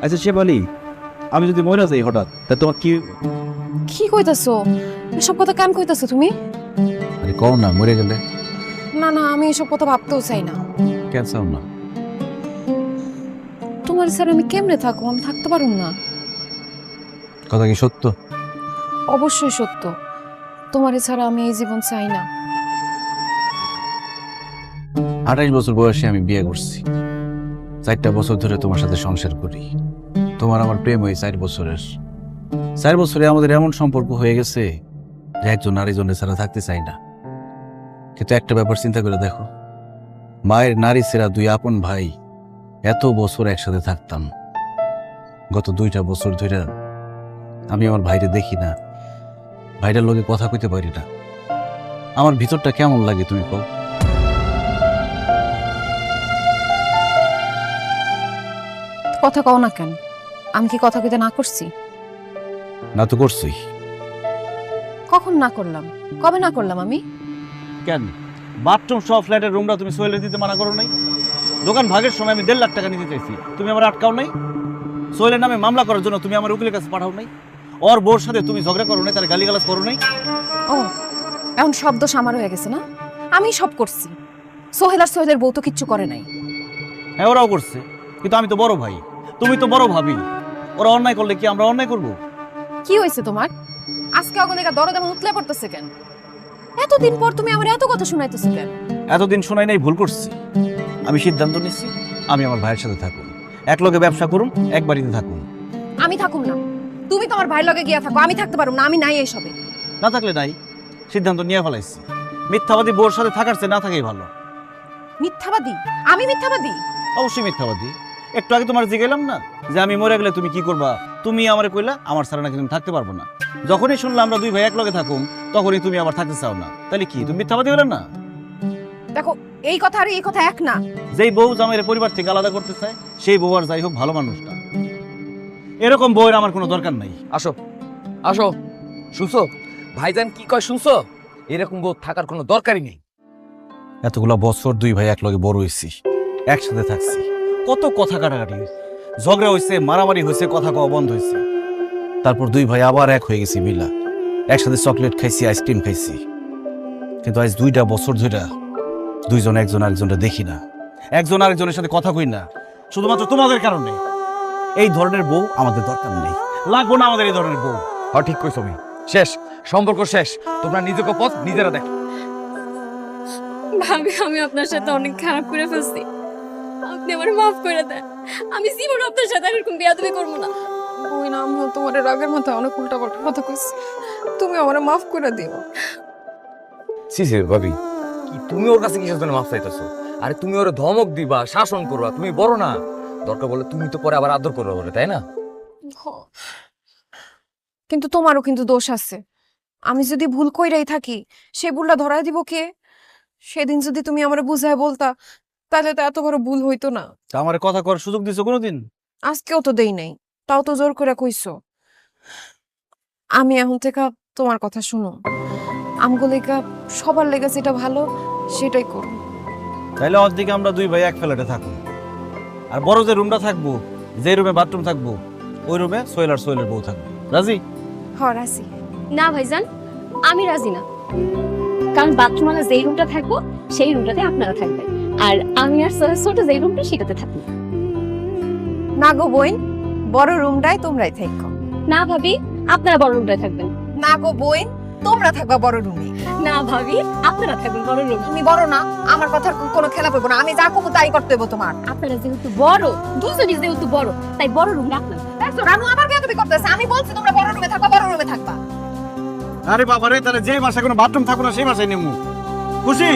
আচ্ছা শেফালি, আমি যদি মরে যাই হঠাৎ, তা তোমার কি? কি কইতাছো? এসব কথা কেন কইতাছো তুমি? আরে কও না, মরে গেলে? না না, আমি এসব কথা ভাবতেও চাই না। কেন চাও না? তোমার স্যার আমি কেমনে থাকবো? আমি থাকতে পারুম না। কথা কি সত্য? অবশ্যই সত্য। তোমার ছাড়া আমি এই জীবন চাই না। 28 বছর বয়সে আমি বিয়ে করছি। 4টা বছর ধরে তোমার সাথে সংসার করি। তোমার আমার প্রেম হয়ে 4 বছরের। 4 বছরে আমাদের এমন সম্পর্ক হয়ে গেছে যে একজন আরেকজনের ছাড়া থাকতে চাই না। কিন্তু একটা ব্যাপার চিন্তা করে দেখো, মায়ের নারী ছেড়া 2 আপন ভাই এত বছর একসাথে থাকতাম। গত 2টা বছর ধরে আমি আমার ভাইরে দেখি না, ভাইটার লোকে কথা কইতে পারি না। আমার ভিতরটা কেমন লাগে তুমি কও? কথা কও না কেন? আমি কি কথা কইতে না করছি? না তো করছি। কখন না করলাম? কবে না করলাম আমি? কেন বাথরুম সহ ফ্ল্যাটের রুমটা তুমি সোহেলের দিতে মানা করো নাই? দোকান ভাগের সময় আমি 1.5 লাখ টাকা নিতে চাইছি, তুমি আমার আটকাও নাই। সোহেলের নামে মামলা করার জন্য তুমি আমার উকিলের কাছে পাঠাও নাই। ওর বউর সাথে তুমি ঝগড়া করো নাই, তার গালিগালাজ করো নাই। ও, এখন সব দোষ আমার হয়ে গেছে না? আমি সব করছি। সোহেল আর সোহেলের বউ তো কিচ্ছু করে নাই। হ্যাঁ, ওরাও করছে, কিন্তু আমি তো বড় ভাই, তুমি তো বড় ভাবি। ওরা অন্যায় করলে কি আমরা অন্যায় করবো? কি হয়েছে তোমার? আজকে অগণিকা দরদ এমন উতলে পড়তেছে কেন? এতদিন পর তুমি আমার এত কথা শুনাইতেছো কেন? এতদিন শোনাই নাই, ভুল করছি। আমি সিদ্ধান্ত নিচ্ছি, আমি আমার ভাইয়ের সাথে থাকুন, এক লগে ব্যবসা করুন, এক বাড়িতে থাকুন। আমি থাকুম না। তুমি তোমার ভাইয়ের লগে গিয়া থাকো, আমি থাকতে পারুম না। আমি নাই এইসবে। না থাকলে নাই, সিদ্ধান্ত নিয়ে ফেলাইছি। মিথ্যাবাদী বউর সাথে থাকার চেয়ে না থাকাই ভালো। মিথ্যাবাদী? আমি মিথ্যাবাদী? অবশ্যই মিথ্যাবাদী। একটু আগে তোমার জিজ্ঞেলাম না যে আমি মরে গেলে তুমি কি করবা, তুমি আমারে কইলা আমার ছাড়া নাকি তুমি থাকতে পারবো না। যখনই শুনলাম আমরা 2 ভাই এক লগে থাকুম, তখনই তুমি আবার থাকতে চাও না। তাহলে কি তুমি মিথ্যাবাদী হলে না? দেখো, এই কথা আর এই কথা এক না। যেই বউ জামাইয়ের পরিবার থেকে আলাদা করতে চায়, সেই বউ আর যাই হোক ভালো মানুষ না। এরকম বউয়ের আমার কোনো দরকার নাই। আসো আসো, শুনছো ভাইজান কি কয়? শুনছো? এরকম বউ থাকার কোনো দরকারই নেই। এতগুলা বছর 2 ভাই এক লগে বড় হইছি, একসাথে থাকছি, কত কথা কাটাকাটি হয়েছে, ঝগড়া হয়েছে, মারামারি হয়েছে, কথা কওয়া বন্ধ হয়েছে। তারপর 2 ভাই আবার এক হয়ে গেছি মিলা, একসাথে চকলেট খাইছি, আইসক্রিম খাইছি। কিন্তু আজ 2টা বছর ধরে দুইজন একজন আরেকজনটা দেখি না, একজন আরেকজনের সাথে কথা কই না, শুধুমাত্র তোমাদের কারণে। এই ধরনের বউ আমাদের দরকার নেই, লাগবো না আমাদের এই ধরনের বউ। হ্যাঁ, ঠিক কইছো। আমি শেষ, সম্পর্ক শেষ। তোমরা নিজেকে পথ নিজেরা দেখো। ভাবি, আমি আপনার সাথে অনেক খারাপ করে ফেলছি, আপনি আমার মাফ করে দেন। আমি জীবন আপনার সাথে এরকম বেয়াদবি করবো না। ওই না, আমিও তোমার রাগের মাথায় অনেক উল্টাপাল্টা কথা কইছি। তুমি আমারে মাফ করে দিও। সিসি ভাবি, কি তুমি ওর কাছে কিসের জন্য মাফ চাইতেছো? আরে তুমি ওরে ধমক দিবা, শাসন করবা, তুমি বড় না? দরকার বলে তুমি তো পরে আবার আদর করবা বলে, তাই না? কিন্তু তোমারও কিন্তু দোষ আছে। আমি যদি ভুল কইরাই থাকি, সে ভুলটা ধরায় দিব কে? সেদিন যদি তুমি আমারে বুঝায় বলতা, তাহলে তো এত বড় ভুল হইতো না। তা আমার কথা করার সুযোগ দিছো কোনোদিন? আজকেও তো দেই নাই, তাও তো জোর করে কইছো। আমি এখন থেকে তোমার কথা শুনো। আমগো লেগা, সবার লেগা যেটা ভালো সেটাই করো। তাইলে অর্ধেকে আমরা 2 ভাই এক ফ্ল্যাটে থাকবো, আর বড় যে রুমটা থাকবো, যে রুমে বাথরুম থাকবো, ওই রুমে সোহেল আর সোহেলের বউ থাকবে। রাজি? হরাসি। না ভাইজান, আমি রাজি না। কারণ বাথরুমওয়ালা যেই রুমটা থাকবো সেই রুমটাতে আপনারা থাকবেন, আর আমি আর সোহেল ছোট যেই রুমটা সেটাতে থাকবো। না গো বইন, বড় রুমটাই তোমরাই থাকো। না ভাবি, আপনারা বড় রুমটায় থাকবেন। না গো বইন, তোমরা থাকবা বড় রুমে। না ভাবি, আপনারা থাকবেন বড় রুম। তুমি বড় না, আমার কথার কোনো খেলা করবো না। আমি যা কমু তাই করতে হইব তোমার। আপনারা যেহেতু বড়, দুজনই যেহেতু বড়, তাই বড় রুম রাখলাম। দেখছো রানু আমার বেয়াদবি করতেছে। আমি বলছি তোমরা বড় রুমে থাকবা, বড় রুমে থাকবা। আরে বাবা রে, তাহলে যে বাসায় কোনো বাথরুম থাকবো না সেই বাসায় নেমু। খুশি?